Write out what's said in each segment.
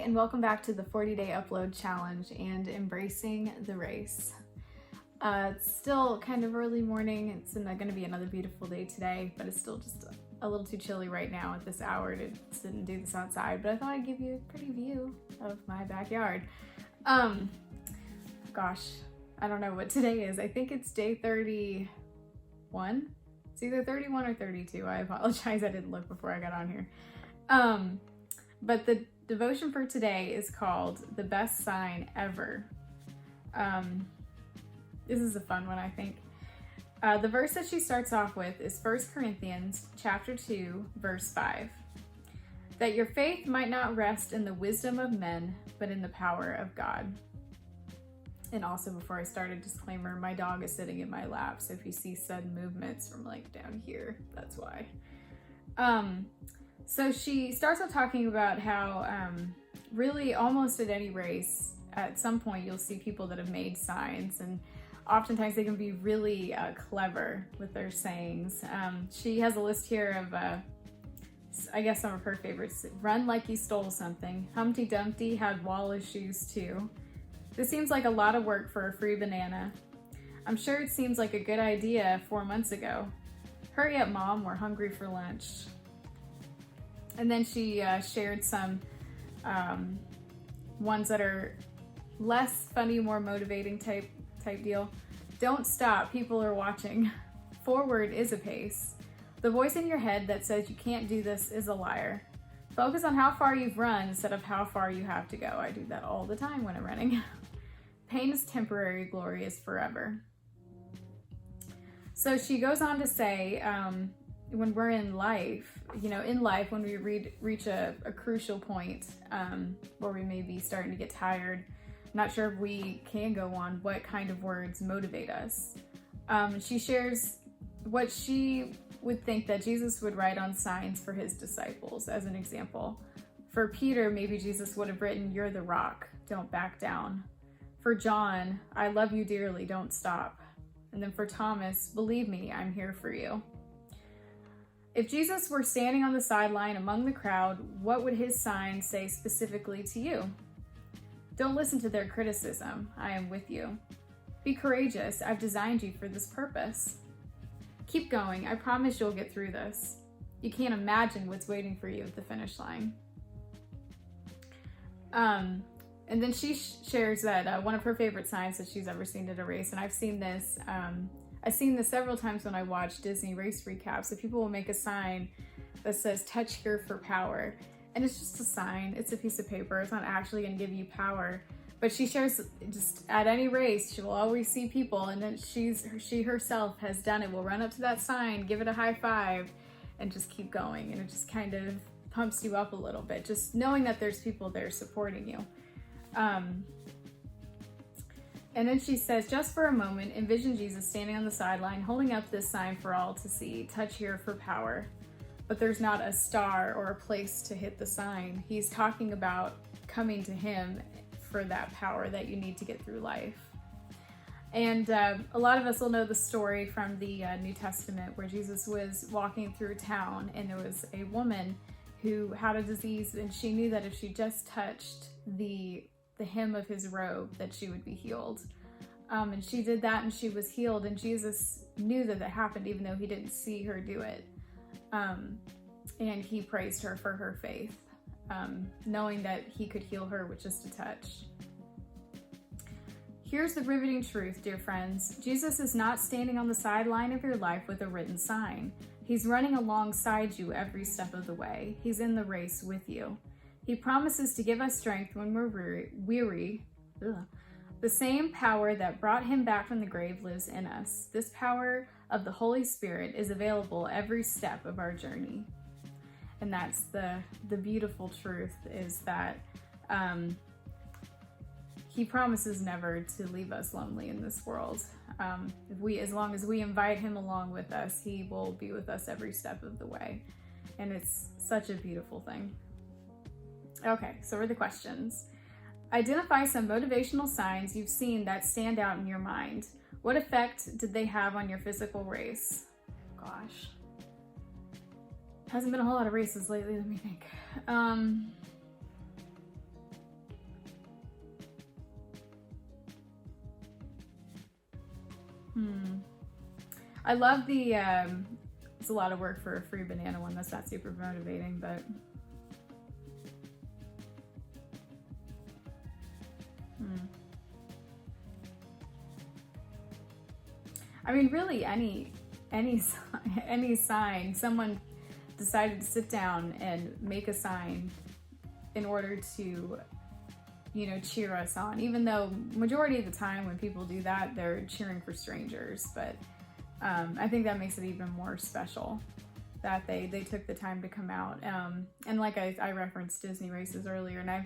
and welcome back to the 40-day upload challenge and embracing the race. It's still kind of early morning. It's going to be another beautiful day today, but it's still just a little too chilly right now at this hour to sit and do this outside, but I thought I'd give you a pretty view of my backyard. Gosh, I don't know what today is. I think it's day 31. It's either 31 or 32. I apologize, I didn't look before I got on here. But the devotion for today is called The Best Sign Ever. This is a fun one, I think. The verse that she starts off with is 1 Corinthians chapter 2, verse 5. That your faith might not rest in the wisdom of men, but in the power of God. And also, before I start, a disclaimer, my dog is sitting in my lap, so if you see sudden movements from like down here, that's why. So she starts off talking about how really almost at any race, at some point you'll see people that have made signs, and oftentimes they can be really clever with their sayings. She has a list here of, I guess some of her favorites. Run like you stole something. Humpty Dumpty had Wallace shoes too. This seems like a lot of work for a free banana. I'm sure it seems like a good idea 4 months ago. Hurry up, Mom, we're hungry for lunch. And then she shared some ones that are less funny, more motivating type deal. Don't stop, people are watching. Forward is a pace. The voice in your head that says you can't do this is a liar. Focus on how far you've run instead of how far you have to go. I do that all the time when I'm running. Pain is temporary, glory is forever. So she goes on to say, when we're in life, when we reach a crucial point where we may be starting to get tired, not sure if we can go on, what kind of words motivate us. She shares what she would think that Jesus would write on signs for his disciples, as an example. For Peter, maybe Jesus would have written, "You're the rock, don't back down." For John, "I love you dearly, don't stop." And then for Thomas, "Believe me, I'm here for you." If Jesus were standing on the sideline among the crowd, what would his sign say specifically to you? Don't listen to their criticism. I am with you. Be courageous. I've designed you for this purpose. Keep going. I promise you'll get through this. You can't imagine what's waiting for you at the finish line. And then she shares that one of her favorite signs that she's ever seen at a race, and I've seen this several times when I watch Disney race recaps. So people will make a sign that says "touch here for power," and it's just a sign. It's a piece of paper. It's not actually going to give you power. But she shares, just at any race, she will always see people, and then she herself has done it. Will run up to that sign, give it a high five, and just keep going. And it just kind of pumps you up a little bit, just knowing that there's people there supporting you. And then she says, just for a moment, envision Jesus standing on the sideline, holding up this sign for all to see, "Touch here for power." But there's not a star or a place to hit the sign. He's talking about coming to him for that power that you need to get through life. And a lot of us will know the story from the New Testament where Jesus was walking through town, and there was a woman who had a disease, and she knew that if she just touched the hem of his robe that she would be healed. And she did that and she was healed, and Jesus knew that happened even though he didn't see her do it. And he praised her for her faith, knowing that he could heal her with just a touch. Here's the riveting truth, dear friends. Jesus is not standing on the sideline of your life with a written sign. He's running alongside you every step of the way. He's in the race with you. He promises to give us strength when we're weary. The same power that brought him back from the grave lives in us. This power of the Holy Spirit is available every step of our journey. And that's the beautiful truth, is that he promises never to leave us lonely in this world. As long as we invite him along with us, he will be with us every step of the way. And it's such a beautiful thing. Okay, so are the questions. Identify some motivational signs you've seen that stand out in your mind. What effect did they have on your physical race? Gosh. Hasn't been a whole lot of races lately, let me think. I love the, it's a lot of work for a free banana one. That's not super motivating, but. I mean, really, any sign, someone decided to sit down and make a sign in order to, you know, cheer us on. Even though majority of the time when people do that, they're cheering for strangers. But I think that makes it even more special that they took the time to come out. And like I referenced Disney races earlier, and I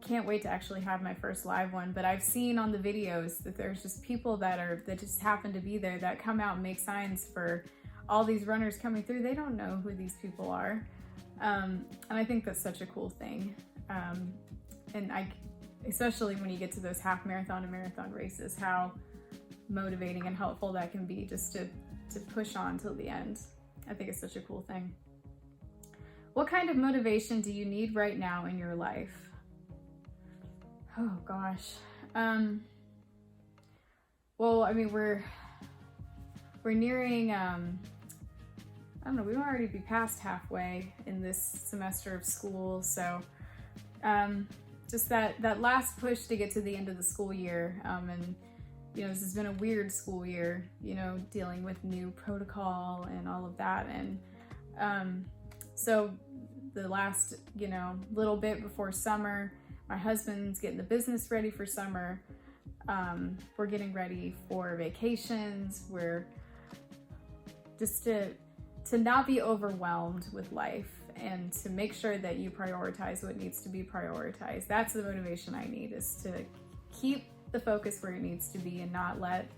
can't wait to actually have my first live one. But I've seen on the videos that there's just people that just happen to be there that come out and make signs for all these runners coming through. They don't know who these people are. And I think that's such a cool thing. And especially when you get to those half marathon and marathon races, how motivating and helpful that can be just to push on till the end. I think it's such a cool thing. What kind of motivation do you need right now in your life? Oh gosh. Well, I mean, we're nearing, I don't know, we might already be past halfway in this semester of school. So, just that last push to get to the end of the school year. And, you know, this has been a weird school year, you know, dealing with new protocol and all of that. And, so the last, you know, little bit before summer, my husband's getting the business ready for summer. We're getting ready for vacations. We're just to not be overwhelmed with life and to make sure that you prioritize what needs to be prioritized. That's the motivation I need, is to keep the focus where it needs to be and not let,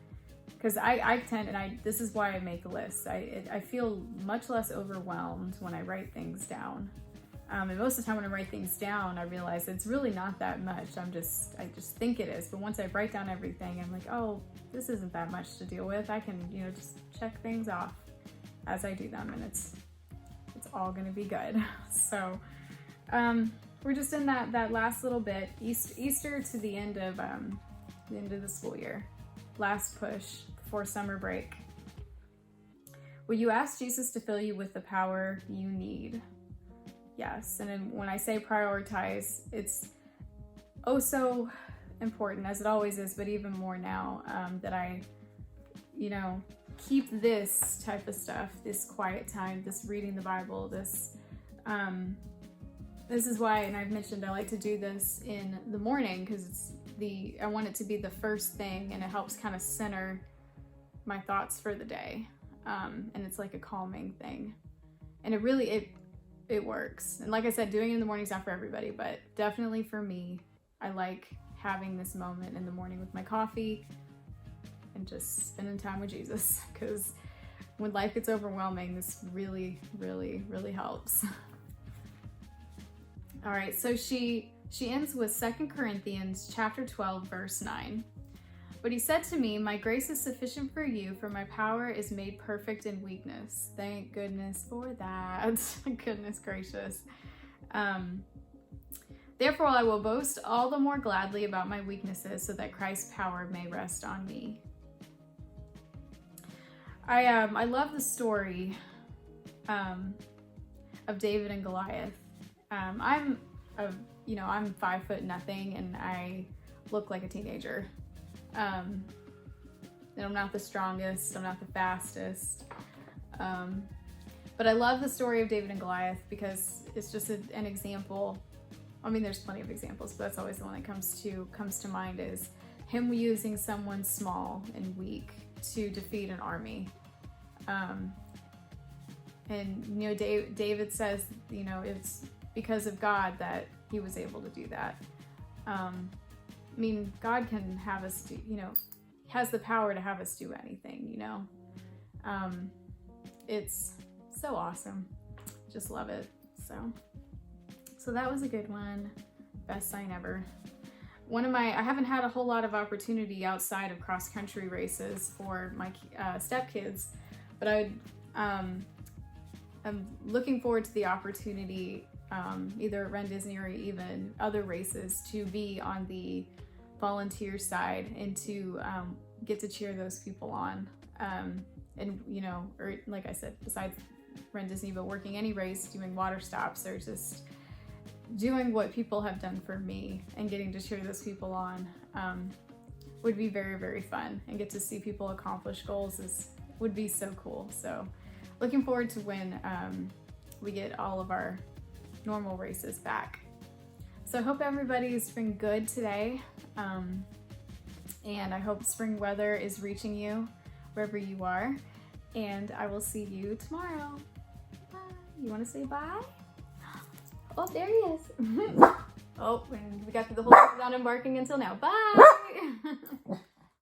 because I tend, and this is why I make a list. I feel much less overwhelmed when I write things down. And most of the time when I write things down, I realize it's really not that much. I just think it is. But once I write down everything, I'm like, oh, this isn't that much to deal with. I can, you know, just check things off as I do them, and it's all gonna be good. So we're just in that last little bit, Easter to the end of the school year, last push before summer break. Will you ask Jesus to fill you with the power you need? Yes. And then when I say prioritize, it's oh so important, as it always is, but even more now, that I, you know, keep this type of stuff, this quiet time, this reading the Bible, this is why, and I've mentioned I like to do this in the morning, because I want it to be the first thing, and it helps kind of center my thoughts for the day. And it's like a calming thing, and it works. And like I said, doing it in the morning is not for everybody, but definitely for me, I like having this moment in the morning with my coffee and just spending time with Jesus, because when life gets overwhelming, this really, really, really helps. All right, so she ends with 2 Corinthians chapter 12, verse 9. But he said to me, my grace is sufficient for you, for my power is made perfect in weakness. Thank goodness for that. Goodness gracious. Therefore, I will boast all the more gladly about my weaknesses, so that Christ's power may rest on me. I love the story of David and Goliath. I'm 5 foot nothing, and I look like a teenager. And I'm not the strongest, I'm not the fastest. But I love the story of David and Goliath, because it's just an example. I mean, there's plenty of examples, but that's always the one that comes to mind, is him using someone small and weak to defeat an army. And, you know, David says, you know, it's because of God that he was able to do that. I mean, God can have us do, you know, has the power to have us do anything, you know. It's so awesome. Just love it. So that was a good one. Best sign ever. I haven't had a whole lot of opportunity outside of cross-country races for my stepkids, but I'm looking forward to the opportunity, either at Run Disney or even other races, to be on the volunteer side and to get to cheer those people on. And, you know, or like I said, besides Ren Disney, but working any race, doing water stops, or just doing what people have done for me and getting to cheer those people on would be very, very fun. And get to see people accomplish goals would be so cool. So looking forward to when we get all of our normal races back. So I hope everybody's been good today. And I hope spring weather is reaching you wherever you are. And I will see you tomorrow. Bye. You want to say bye? Oh, there he is. Oh, and we got through the whole thing without him barking until now. Bye.